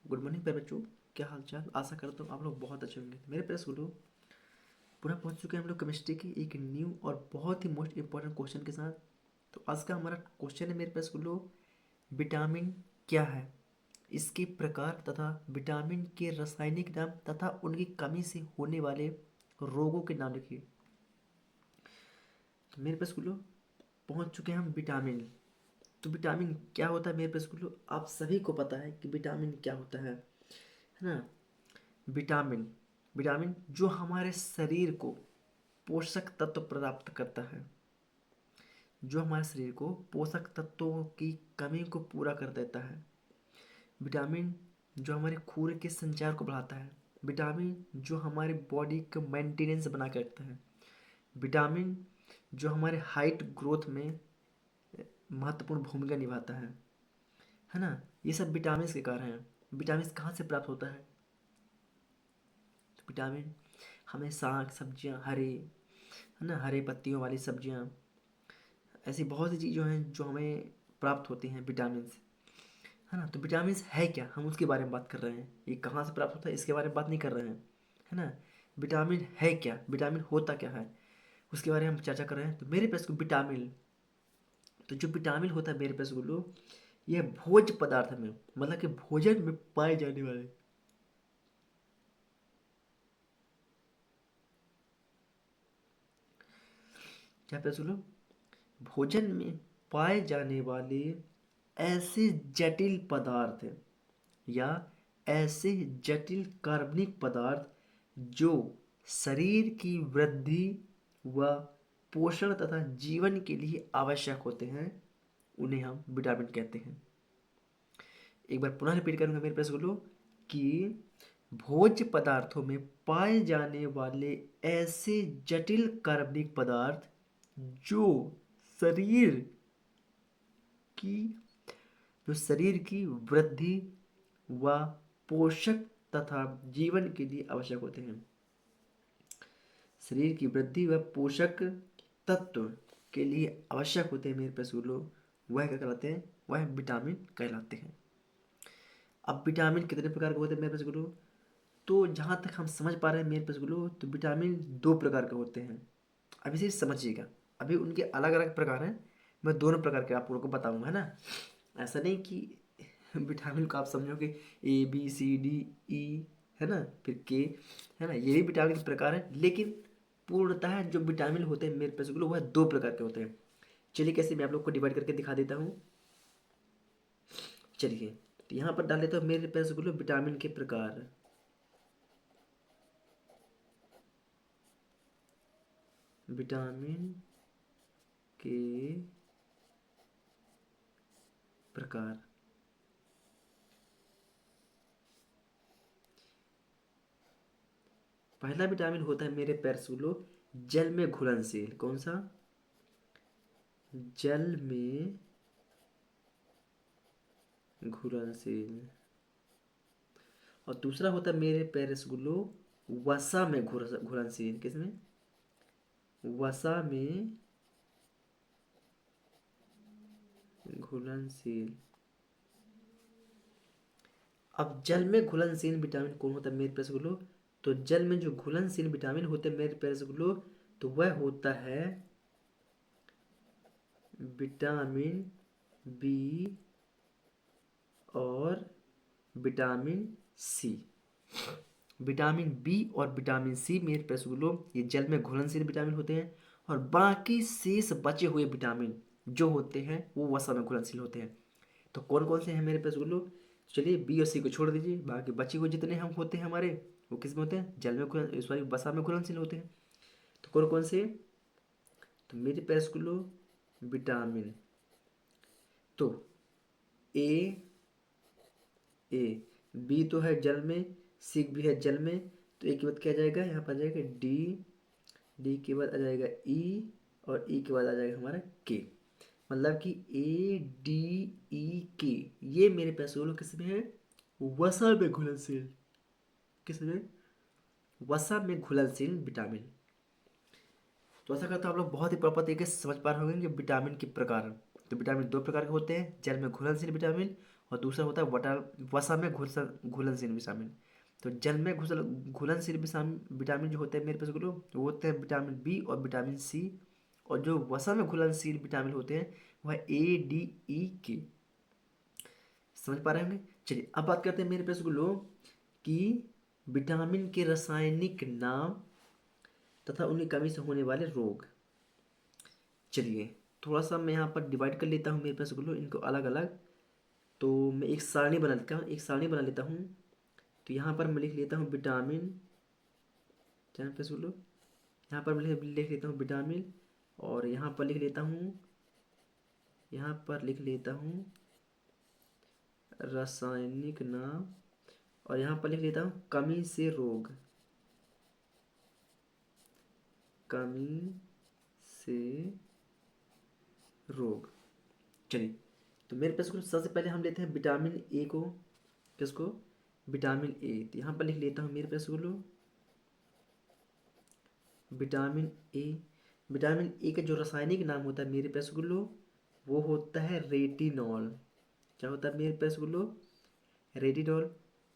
Good morning प्यारे बच्चों। क्या हाल चाल? आशा करता हूँ आप लोग बहुत अच्छे होंगे। मेरे प्यारे स्कूलों, पुनः पहुंच चुके हैं हम लोग केमिस्ट्री की एक न्यू और बहुत ही मोस्ट इंपॉर्टेंट क्वेश्चन के साथ। तो आज का हमारा क्वेश्चन है मेरे प्यारे स्कूलों, विटामिन क्या है, इसके प्रकार तथा विटामिन के रासायनिक नाम तथा उनकी कमी से होने वाले रोगों के नाम लिखिए। तो मेरे प्यारे स्कूलों, पहुंच चुके हैं हम विटामिन। तो विटामिन क्या होता है मेरे प्यारे स्कूलों? आप सभी को पता है कि विटामिन क्या होता है ना? विटामिन विटामिन जो हमारे शरीर को पोषक तत्व प्राप्त करता है, जो हमारे शरीर को पोषक तत्वों की कमी को पूरा कर देता है। विटामिन जो हमारे खून के संचार को बढ़ाता है। विटामिन जो हमारी बॉडी का मेंटेनेंस बना के रखता है। विटामिन जो हमारे हाइट ग्रोथ में महत्वपूर्ण भूमिका निभाता है ना? ये सब विटामिन के कारण हैं। विटामिन कहाँ से प्राप्त होता है? तो विटामिन हमें साग सब्जियां, हरे है ना, हरे पत्तियों वाली सब्जियां, ऐसी बहुत सी चीज़ें हैं जो हमें प्राप्त होती हैं विटामिन से, है ना? तो विटामिन है क्या, हम उसके बारे में बात कर रहे हैं। ये कहाँ से प्राप्त होता है इसके बारे में बात नहीं कर रहे हैं, है ना? विटामिन है क्या, विटामिन होता क्या है, उसके बारे में हम चर्चा कर रहे हैं। तो मेरे पास विटामिन, तो जो विटामिन होता है मेरे पास बोलो, यह भोज्य पदार्थ में, मतलब कि भोजन में पाए जाने वाले, क्या पे सुनो, भोजन में पाए जाने वाले ऐसे जटिल पदार्थ या ऐसे जटिल कार्बनिक पदार्थ जो शरीर की वृद्धि व पोषण तथा जीवन के लिए आवश्यक होते हैं, उन्हें हम विटामिन कहते हैं। एक बार पुनः रिपीट करूंगा मेरे पास बोलो कि भोज्य पदार्थों में पाए जाने वाले ऐसे जटिल कार्बनिक पदार्थ जो शरीर की जो शरीर की वृद्धि व पोषक तथा जीवन के लिए आवश्यक होते हैं। शरीर की वृद्धि व पोषक तत्व के लिए आवश्यक होते हैं मेरे पैसूलो, वह क्या कहलाते हैं? वह विटामिन कहलाते हैं। अब विटामिन कितने प्रकार के होते हैं मेरे पैसूलो? तो जहाँ तक हम समझ पा रहे हैं मेरे पैसूलो, तो विटामिन दो प्रकार के होते हैं। अभी से समझिएगा, अभी उनके अलग अलग प्रकार हैं, मैं दोनों प्रकार के आप लोगों को बताऊंगा, है ना? ऐसा नहीं कि विटामिन को आप समझो कि ABCDE, है ना, फिर के, है ना, ये भी विटामिन के प्रकार है, लेकिन पूर्णतः जो विटामिन होते हैं मेरे पास वह दो प्रकार के होते हैं। चलिए कैसे मैं आप लोग को डिवाइड करके दिखा देता हूँ। चलिए, तो यहाँ पर डाल देता हूँ मेरे पास विटामिन के प्रकार। विटामिन के प्रकार। पहला विटामिन होता है मेरे पैरसुलो जल में घुलनशील। कौन सा? जल में घुलनशील। और दूसरा होता है मेरे पैरसुलो वसा में घुलनशील। किसमें? वसा में घुलनशील। अब जल में घुलनशील विटामिन कौन होता है मेरे पैरसुलो? तो जल में जो घुलनशील विटामिन होते हैं मेरे पैरसुलो, तो वह होता है विटामिन बी और विटामिन सी। विटामिन बी और विटामिन सी मेरे पैसुलो ये जल में घुलनशील विटामिन होते हैं, और बाकी शेष बचे हुए विटामिन जो होते हैं वो वसा में घुलनशील होते हैं। तो कौन कौन से हैं मेरे पैसुलो? चलिए बी और सी को छोड़ दीजिए, बाकी बचे हुए जितने हम होते हैं हमारे, वो किस में होते हैं? जल में घुल सॉरी वसा में घुलनशील होते हैं। तो कौन कौन से? तो मेरे पैसुलो विटामिन, तो ए, ए, बी तो है जल में, सी भी है जल में, तो ए के बाद क्या आ जाएगा? यहाँ पर आ जाएगा डी, डी के बाद आ जाएगा ई, और ई के बाद आ जाएगा हमारा के। मतलब कि ADEK, ये मेरे पैसों किस में है? वसा में घुलनशील। किस में? वसा में घुलनशील विटामिन। तो ऐसा करता आप लोग बहुत ही प्रॉपर तरीके से समझ पा रहे होंगे कि विटामिन के प्रकार। तो विटामिन दो प्रकार के होते हैं, जल में घुलनशील विटामिन और दूसरा होता है वसा में घुलनशील विटामिन। तो जल में घुलनशील विटामिन जो होते हैं मेरे पास वो होते हैं विटामिन बी और विटामिन सी। और जो वसा में घुलनशील विटामिन होते हैं वह ए, डी, ई, के। समझ पा रहे होंगे। चलिए अब बात करते हैं मेरे पास कि विटामिन के रासायनिक नाम तथा उनकी कमी से होने वाले रोग। चलिए थोड़ा सा मैं यहाँ पर डिवाइड कर लेता हूँ मेरे पास इनको अलग अलग। तो मैं एक सारणी बना लेता हूँ। तो यहाँ पर मैं लिख लेता हूँ विटामिन, यहाँ पे सुन लो, यहाँ पर मैं लिख लेता हूँ विटामिन। और यहाँ पर लिख लेता हूँ रासायनिक नाम। और यहाँ पर लिख लेता हूँ कमी से रोग, कमी से रोग। चलिए तो मेरे पास सबसे पहले हम लेते हैं विटामिन ए को। किसको? Vitamin A. तो यहाँ पर लिख लेता हूँ मेरे पास विटामिन ए। विटामिन ए का जो रासायनिक नाम होता है मेरे पास वो होता है रेटिनॉल। क्या होता है मेरे पास रेटिनॉल।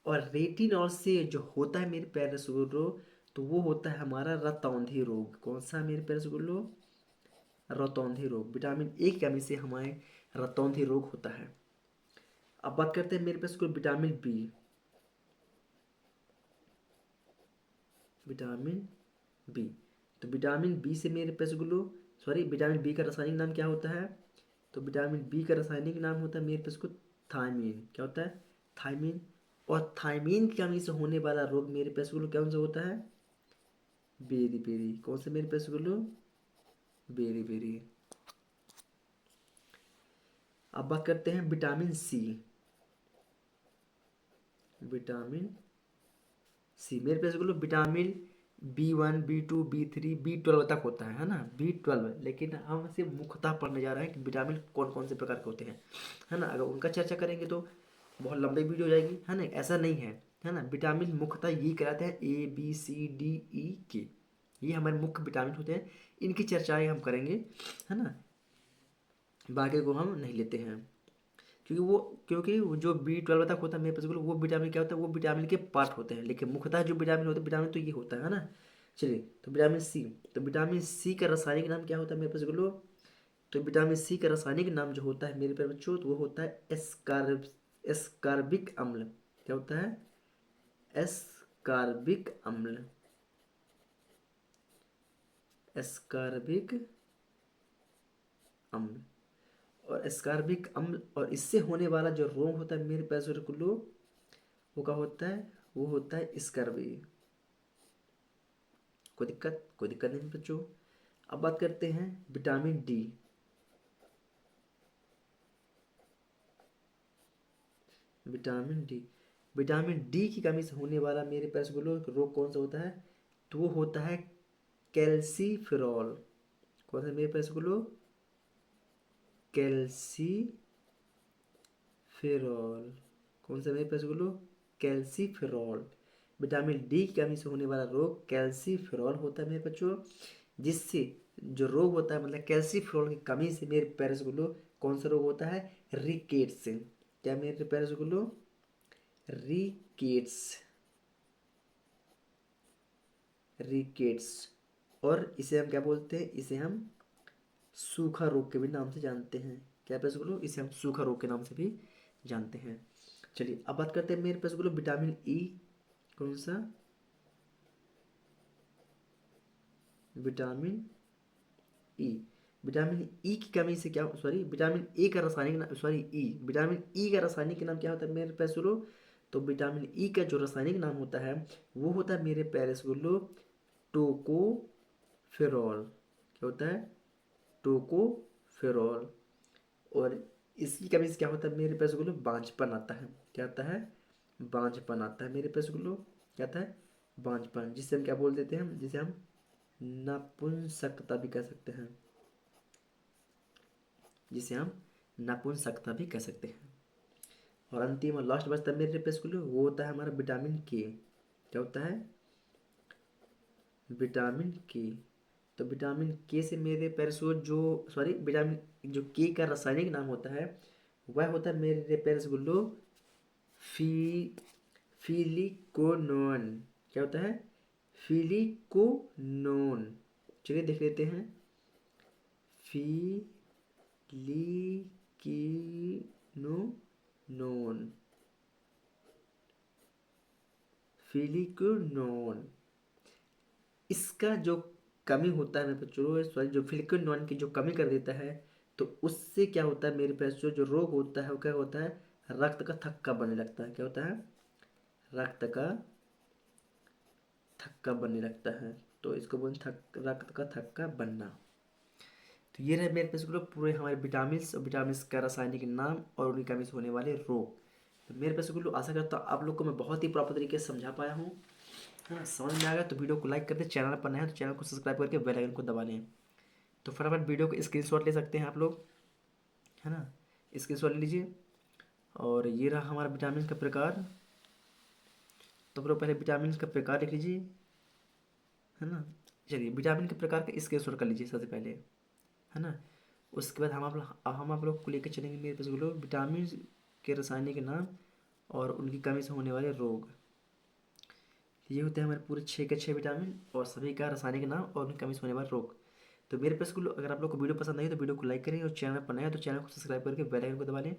और रेटिनॉल से जो होता है मेरे पैरस तो वो होता है हमारा रतौंधी रोग। कौन सा मेरे पैरस रतौंधी रोग। विटामिन ए की कमी से हमारे रतौंधी रोग होता है। अब बात करते हैं मेरे पास विटामिन बी। Vitamin B. तो विटामिन बी से मेरे पास विटामिन बी का रासायनिक नाम क्या होता है? तो विटामिन बी का रासायनिक नाम होता है मेरे पास थायमीन। क्या होता है? थायमीन। और थायमीन की कमी से होने वाला रोग मेरे पास कौन सा होता है? Beriberi. कौन सा मेरे पास बेरी बेरी। अब बात करते हैं विटामिन सी। विटामिन सी मेरे पास vitamin B1, B2, B3, B12 तक होता है ना, B12। लेकिन हम सिर्फ मुख्यतः पढ़ने जा रहे हैं कि विटामिन कौन कौन से प्रकार के होते हैं, है ना। अगर उनका चर्चा करेंगे तो बहुत लंबी वीडियो हो जाएगी, है ना। ऐसा नहीं है ना। विटामिन मुख्यतः ये कहलाते हैं A, B, C, D, E, K। ये हमारे मुख्य विटामिन होते हैं, इनकी चर्चाएं हम करेंगे, है ना। बाकी को हम नहीं लेते हैं क्योंकि वो जो B12 तक होता है मेरे पास वो विटामिन क्या होता है, वो विटामिन के पार्ट होते हैं। लेकिन मुख्यतः जो विटामिन होता है, विटामिन तो ये होता है ना। चलिए तो विटामिन सी। तो विटामिन सी का रासायनिक नाम क्या होता है मेरे पास तो विटामिन सी का रासायनिक नाम जो होता है मेरे पास बच्चों तो वो होता है एस्कार्बिक अम्ल। क्या होता है? एस्कार्बिक अम्ल। एस्कार्बिक अम्ल। और एस्कार्बिक अम्ल और इससे होने वाला जो रोग होता है मेरे पास वो क्या होता है? वो होता है स्कर्वी। कोई दिक्कत नहीं बच्चों। अब बात करते हैं vitamin D. Vitamin D. Vitamin D की कमी से होने वाला मेरे पास रोग कौन सा होता है? तो वो होता है कैल्सीफेरॉल। कौन सा मेरे पास कैल्सीफेरॉल। कौन सा मेरे पास कैल्सीफेरॉल। विटामिन डी की कमी से होने वाला रोग कैल्सीफेरॉल होता है मेरे बच्चों। जिससे जो रोग होता है मतलब कैल्सीफेरॉल की कमी से मेरे पैरस कौन सा रोग होता है? रिकेट्स। क्या मेरे पैरस रिकेट्स। रिकेट्स। और इसे हम क्या बोलते हैं? इसे हम सूखा रोग के भी नाम से जानते हैं। क्या पैरस इसे हम सूखा रोग के नाम से भी जानते हैं। चलिए अब बात करते हैं मेरे पास विटामिन ई। कौन सा? Vitamin E. विटामिन ई की कमी से क्या विटामिन ए का रासायनिक नाम विटामिन ई का रासायनिक नाम क्या होता है मेरे पैस तो विटामिन ई का जो रासायनिक नाम होता है वो होता है मेरे पैरस टोकोफेरॉल। क्या होता है? टोकोफेरॉल। और इसकी कमी से क्या होता है मेरे पैस बांझपन आता है। क्या आता है? बांझपन आता है मेरे पैस क्या आता है? बांझपन। जिसे हम क्या बोल देते हैं? जिसे हम नपुंसकता भी कह सकते हैं। जिसे हम नपुंसकता भी कह सकते हैं। और अंतिम और लास्ट बचता है मेरे पे वो होता है हमारा विटामिन के। क्या होता है? विटामिन के। तो विटामिन के से मेरे पैरसो जो विटामिन जो के का रासायनिक नाम होता है वह होता है मेरे प्यारे रसगुल्लो फी फिलिकोनोन। क्या होता है? फिलिकोनोन। चलिए देख लेते हैं। फिलिकिनोन, फिलिकोनोन। इसका जो कमी होता है मेरे बच्चों, सॉरी, जो फिलिकोनोन की जो कमी कर देता है, तो उससे क्या होता है मेरे बच्चों, जो रोग होता है वो क्या होता है? रक्त का थक्का बनने लगता है। क्या होता है? रक्त का थक्का बनने लगता है। तो इसको बोलते रक्त का थक्का बनना। तो ये रहे मेरे पास लोग पूरे हमारे विटामिन्स और विटामिन्स का रासायनिक नाम और उनकी कमी से होने वाले रोग। तो मेरे पास लोग आशा करता हूँ आप लोग को मैं बहुत ही प्रॉपर तरीके से समझा पाया हूँ। है ना? समझ में आ गया तो वीडियो को लाइक कर दे, चैनल पर नए हैं तो चैनल को सब्सक्राइब करके बेल आइकन को दबा लें। तो फटाफट वीडियो को स्क्रीनशॉट ले सकते हैं आप लोग, है ना? स्क्रीनशॉट ले लीजिए। और ये रहा हमारा विटामिन का प्रकार। तो आप लोग पहले विटामिन का प्रकार लिख लीजिए, है ना? चलिए विटामिन के प्रकार का स्क्रीनशॉट कर लीजिए सबसे पहले, है ना? उसके बाद हम आप लोग को लेकर चलेंगे मेरे पास लोग विटामिन के रासायनिक नाम और उनकी कमी से होने वाले रोग। ये होते हैं हमारे पूरे 6 के 6 विटामिन और सभी का रासायनिक नाम और उनकी कमी से होने वाले रोग। तो मेरे पास अगर आप लोग को वीडियो पसंद आई तो वीडियो को लाइक करें और चैनल पर नया है तो चैनल को सब्सक्राइब करके बेल आइकन को दबा लें,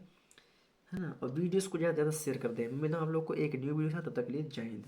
है ना? और वीडियोस को ज़्यादा से ज़्यादा शेयर कर दें। मैं मिलता हूँ आप लोग को एक न्यू वीडियो के साथ, तब तक के लिए जय हिंद।